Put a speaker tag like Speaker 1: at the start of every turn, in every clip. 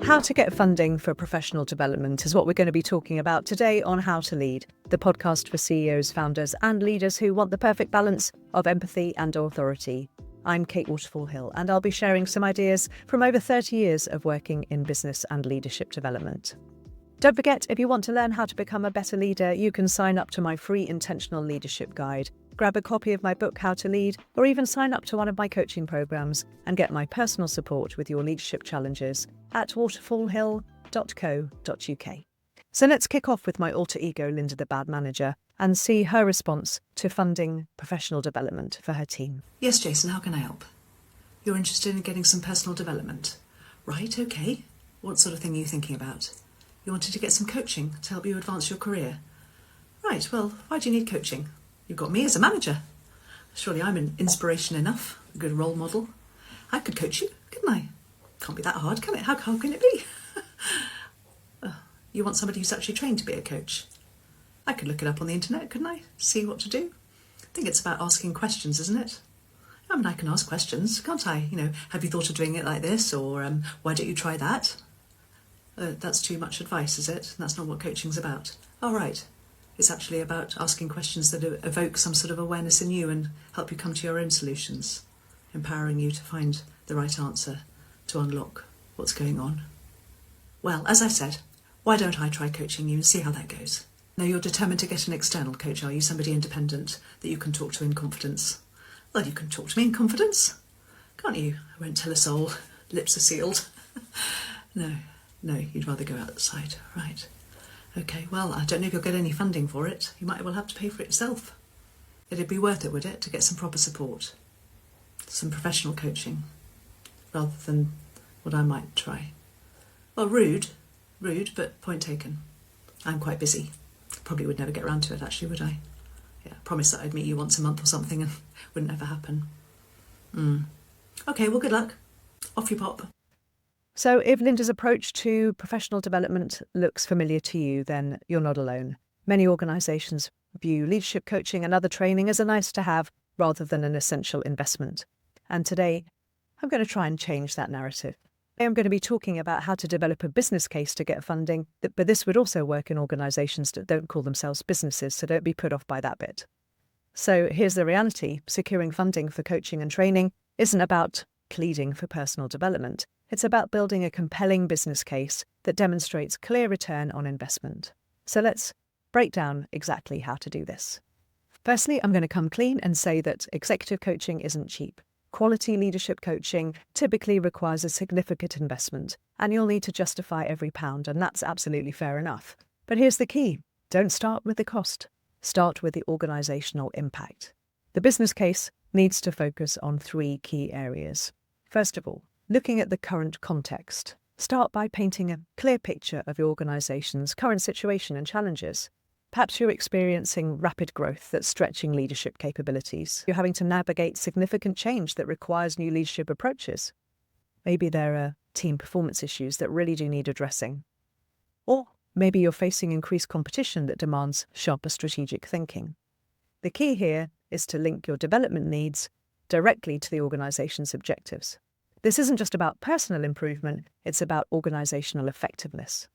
Speaker 1: How to get funding for professional development is what we're going to be talking about today on How to Lead, the podcast for CEOs, founders and leaders who want the perfect balance of empathy and authority. I'm Kate Waterfall-Hill, and I'll be sharing some ideas from over 30 years of working in business and leadership development. Don't forget, if you want to learn how to become a better leader, you can sign up to my free Intentional Leadership Guide. Grab a copy of my book, How to Lead, or even sign up to one of my coaching programs and get my personal support with your leadership challenges at waterfallhill.co.uk. So let's kick off with my alter ego, Linda the Bad Manager, and see her response to funding professional development for her team.
Speaker 2: Yes, Jason, how can I help? You're interested in getting some personal development? Right, okay. What sort of thing are you thinking about? You wanted to get some coaching to help you advance your career? Right, well, why do you need coaching? You've got me as a manager. Surely I'm an inspiration enough, a good role model. I could coach you, couldn't I? Can't be that hard, can it? How can it be? You want somebody who's actually trained to be a coach? I could look it up on the internet, couldn't I? See what to do? I think it's about asking questions, isn't it? I mean, I can ask questions, can't I? Have you thought of doing it like this? Or why don't you try that? That's too much advice, is it? That's not what coaching's about. Oh, right. It's actually about asking questions that evoke some sort of awareness in you and help you come to your own solutions, empowering you to find the right answer to unlock what's going on. Well, as I said, why don't I try coaching you and see how that goes? Now, you're determined to get an external coach, are you? Somebody independent that you can talk to in confidence. Well, you can talk to me in confidence, can't you? I won't tell a soul. Lips are sealed. No, you'd rather go outside, right? Okay, well, I don't know if you'll get any funding for it. You might well have to pay for it yourself. It'd be worth it, would it, to get some proper support, some professional coaching, rather than what I might try. Well, rude, but point taken. I'm quite busy. Probably would never get around to it, actually, would I? Yeah, promise that I'd meet you once a month or something and wouldn't ever happen. Okay, well, good luck. Off you pop.
Speaker 1: So if Linda's approach to professional development looks familiar to you, then you're not alone. Many organisations view leadership coaching and other training as a nice to have rather than an essential investment. And today, I'm going to try and change that narrative. I'm going to be talking about how to develop a business case to get funding, but this would also work in organisations that don't call themselves businesses, so don't be put off by that bit. So here's the reality. Securing funding for coaching and training isn't about pleading for personal development. It's about building a compelling business case that demonstrates clear return on investment. So let's break down exactly how to do this. Firstly, I'm going to come clean and say that executive coaching isn't cheap. Quality leadership coaching typically requires a significant investment, and you'll need to justify every pound, and that's absolutely fair enough. But here's the key. Don't start with the cost. Start with the organisational impact. The business case needs to focus on 3 key areas. First of all, looking at the current context. Start by painting a clear picture of your organisation's current situation and challenges. Perhaps you're experiencing rapid growth that's stretching leadership capabilities. You're having to navigate significant change that requires new leadership approaches. Maybe there are team performance issues that really do need addressing. Or maybe you're facing increased competition that demands sharper strategic thinking. The key here is to link your development needs directly to the organisation's objectives. This isn't just about personal improvement, it's about organisational effectiveness.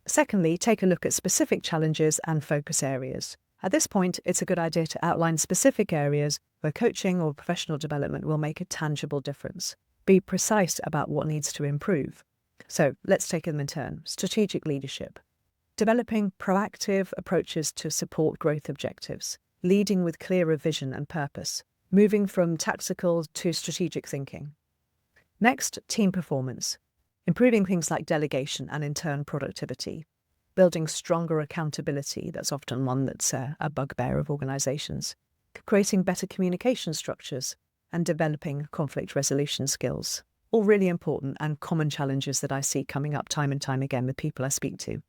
Speaker 1: Secondly, take a look at specific challenges and focus areas. At this point, it's a good idea to outline specific areas where coaching or professional development will make a tangible difference. Be precise about what needs to improve. So let's take them in turn. Strategic leadership. Developing proactive approaches to support growth objectives. Leading with clearer vision and purpose. Moving from tactical to strategic thinking. Next, team performance. Improving things like delegation and in turn productivity. Building stronger accountability, that's often one that's a bugbear of organisations. Creating better communication structures and developing conflict resolution skills. All really important and common challenges that I see coming up time and time again with people I speak to.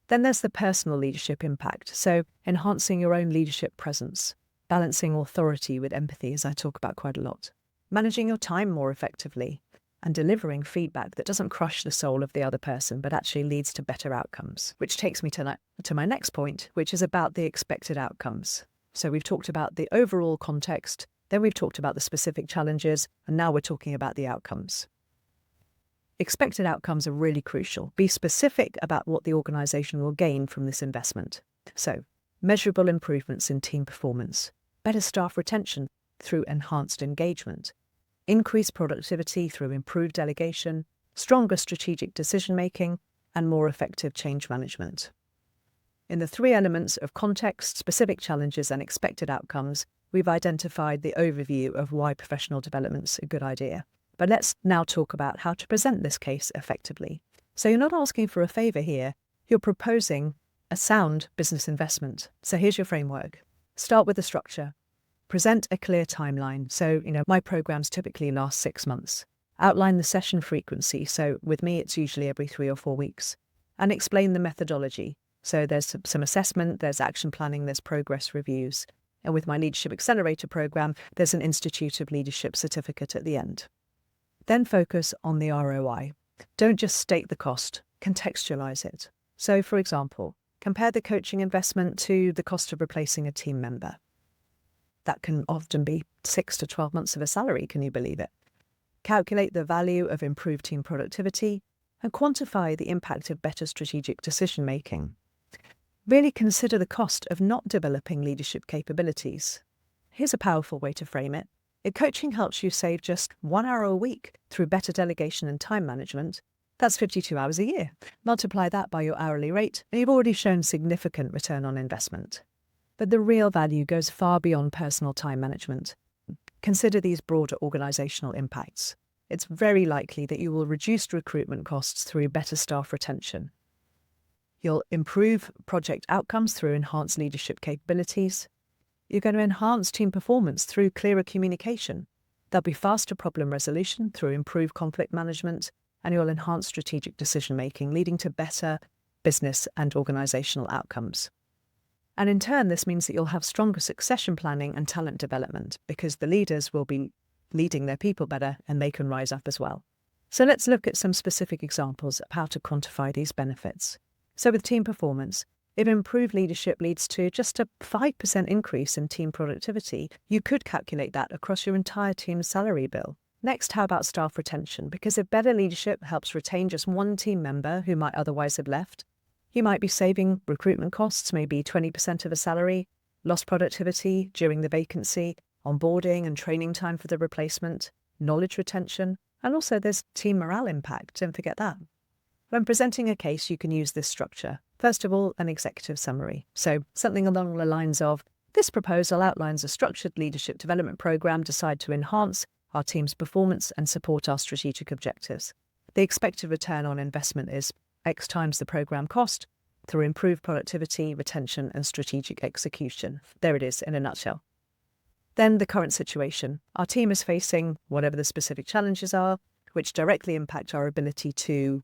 Speaker 1: Then there's the personal leadership impact, so enhancing your own leadership presence, balancing authority with empathy, as I talk about quite a lot. Managing your time more effectively, and delivering feedback that doesn't crush the soul of the other person but actually leads to better outcomes. Which takes me to my next point, which is about the expected outcomes. So we've talked about the overall context, then we've talked about the specific challenges, and now we're talking about the outcomes. Expected outcomes are really crucial. Be specific about what the organisation will gain from this investment. So, measurable improvements in team performance, better staff retention through enhanced engagement, increased productivity through improved delegation, stronger strategic decision-making, and more effective change management. In the 3 elements of context, specific challenges, and expected outcomes, we've identified the overview of why professional development's a good idea. But let's now talk about how to present this case effectively. So you're not asking for a favour here, you're proposing a sound business investment. So here's your framework. Start with the structure. Present a clear timeline. So, my programs typically last 6 months. Outline the session frequency. So with me, it's usually every 3 or 4 weeks. And explain the methodology. So there's some assessment, there's action planning, there's progress reviews. And with my Leadership Accelerator program, there's an Institute of Leadership certificate at the end. Then focus on the ROI. Don't just state the cost, contextualize it. So, for example, compare the coaching investment to the cost of replacing a team member. That can often be 6 to 12 months of a salary, can you believe it? Calculate the value of improved team productivity and quantify the impact of better strategic decision-making. Really consider the cost of not developing leadership capabilities. Here's a powerful way to frame it. If coaching helps you save just 1 hour a week through better delegation and time management, that's 52 hours a year. Multiply that by your hourly rate, and you've already shown significant return on investment. But the real value goes far beyond personal time management. Consider these broader organisational impacts. It's very likely that you will reduce recruitment costs through better staff retention. You'll improve project outcomes through enhanced leadership capabilities. You're going to enhance team performance through clearer communication. There'll be faster problem resolution through improved conflict management, and you'll enhance strategic decision-making, leading to better business and organisational outcomes. And in turn, this means that you'll have stronger succession planning and talent development because the leaders will be leading their people better and they can rise up as well. So let's look at some specific examples of how to quantify these benefits. So with team performance, if improved leadership leads to just a 5% increase in team productivity, you could calculate that across your entire team's salary bill. Next, how about staff retention? Because if better leadership helps retain just one team member who might otherwise have left, you might be saving recruitment costs, maybe 20% of a salary, lost productivity during the vacancy, onboarding and training time for the replacement, knowledge retention, and also there's team morale impact, don't forget that. When presenting a case, you can use this structure. First of all, an executive summary. So something along the lines of, this proposal outlines a structured leadership development program designed to enhance our team's performance and support our strategic objectives. The expected return on investment is X times the program cost through improved productivity, retention, and strategic execution. There it is in a nutshell. Then the current situation. Our team is facing whatever the specific challenges are, which directly impact our ability to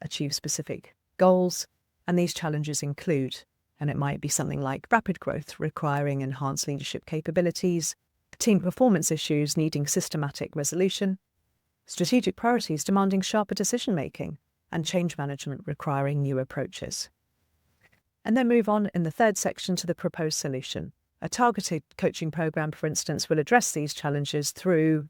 Speaker 1: achieve specific goals. And these challenges include, and it might be something like rapid growth requiring enhanced leadership capabilities, team performance issues needing systematic resolution, strategic priorities demanding sharper decision-making, and change management requiring new approaches. And then move on in the third section to the proposed solution. A targeted coaching program, for instance, will address these challenges through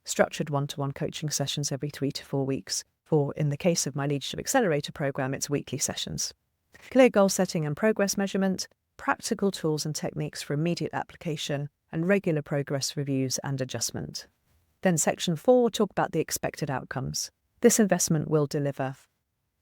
Speaker 1: structured one-to-one coaching sessions every 3 to 4 weeks. For, in the case of my Leadership Accelerator program, it's weekly sessions. Clear goal setting and progress measurement, practical tools and techniques for immediate application, and regular progress reviews and adjustment. Then section 4, talk about the expected outcomes. This investment will deliver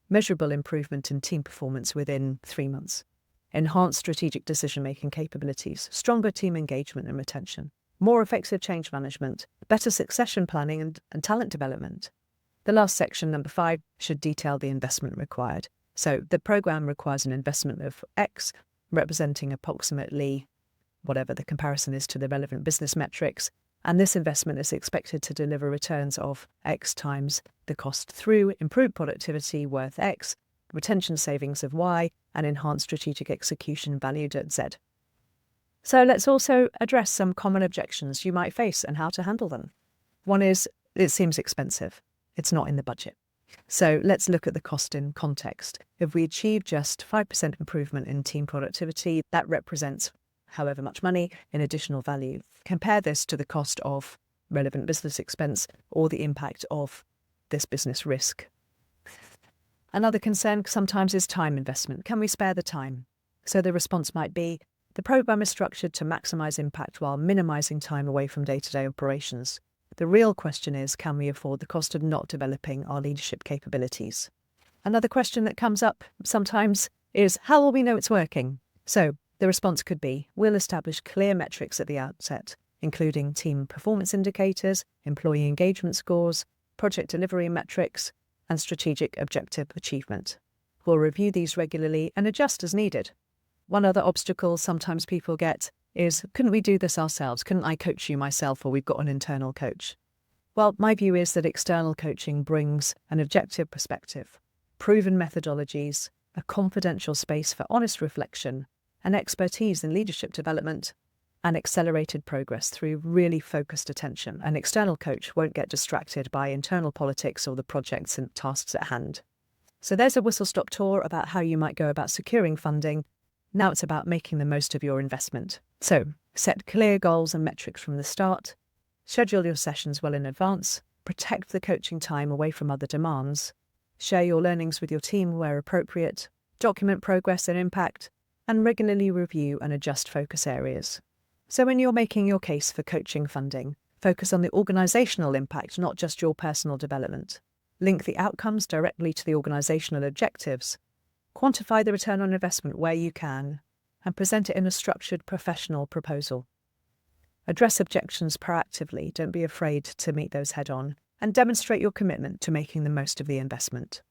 Speaker 1: measurable improvement in team performance within 3 months, enhanced strategic decision-making capabilities, stronger team engagement and retention, more effective change management, better succession planning and talent development. The last section, number 5, should detail the investment required. So the program requires an investment of X, representing approximately whatever the comparison is to the relevant business metrics, and this investment is expected to deliver returns of X times the cost through improved productivity worth X, retention savings of Y, and enhanced strategic execution valued at Z. So let's also address some common objections you might face and how to handle them. One is, it seems expensive. It's not in the budget. So let's look at the cost in context. If we achieve just 5% improvement in team productivity, that represents however much money in additional value. Compare this to the cost of relevant business expense or the impact of this business risk. Another concern sometimes is time investment. Can we spare the time? So the response might be, the program is structured to maximize impact while minimizing time away from day-to-day operations. The real question is, can we afford the cost of not developing our leadership capabilities? Another question that comes up sometimes is, how will we know it's working? So the response could be, we'll establish clear metrics at the outset, including team performance indicators, employee engagement scores, project delivery metrics, and strategic objective achievement. We'll review these regularly and adjust as needed. One other obstacle sometimes people get is, couldn't we do this ourselves? Couldn't I coach you myself, or we've got an internal coach? Well, my view is that external coaching brings an objective perspective, proven methodologies, a confidential space for honest reflection, and expertise in leadership development, and accelerated progress through really focused attention. An external coach won't get distracted by internal politics or the projects and tasks at hand. So there's a whistle-stop tour about how you might go about securing funding. Now it's about making the most of your investment. So set clear goals and metrics from the start, schedule your sessions well in advance, protect the coaching time away from other demands, share your learnings with your team where appropriate, document progress and impact, and regularly review and adjust focus areas. So when you're making your case for coaching funding, focus on the organisational impact, not just your personal development. Link the outcomes directly to the organisational objectives. Quantify the return on investment where you can, and present it in a structured professional proposal. Address objections proactively, don't be afraid to meet those head on, and demonstrate your commitment to making the most of the investment.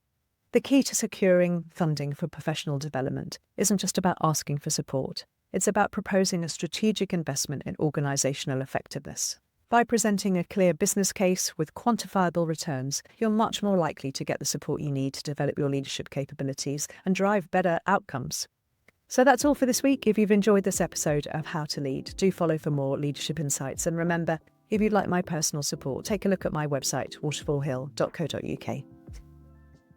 Speaker 1: The key to securing funding for professional development isn't just about asking for support, it's about proposing a strategic investment in organisational effectiveness. By presenting a clear business case with quantifiable returns, you're much more likely to get the support you need to develop your leadership capabilities and drive better outcomes. So that's all for this week. If you've enjoyed this episode of How to Lead, do follow for more leadership insights. And remember, if you'd like my personal support, take a look at my website, waterfallhill.co.uk.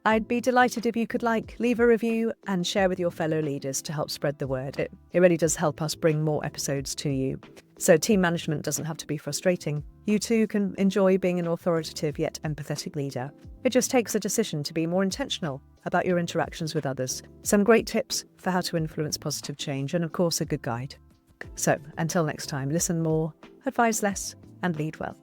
Speaker 1: I'd be delighted if you could leave a review and share with your fellow leaders to help spread the word. It really does help us bring more episodes to you. So team management doesn't have to be frustrating. You too can enjoy being an authoritative yet empathetic leader. It just takes a decision to be more intentional about your interactions with others. Some great tips for how to influence positive change, and of course a good guide. So until next time, listen more, advise less, and lead well.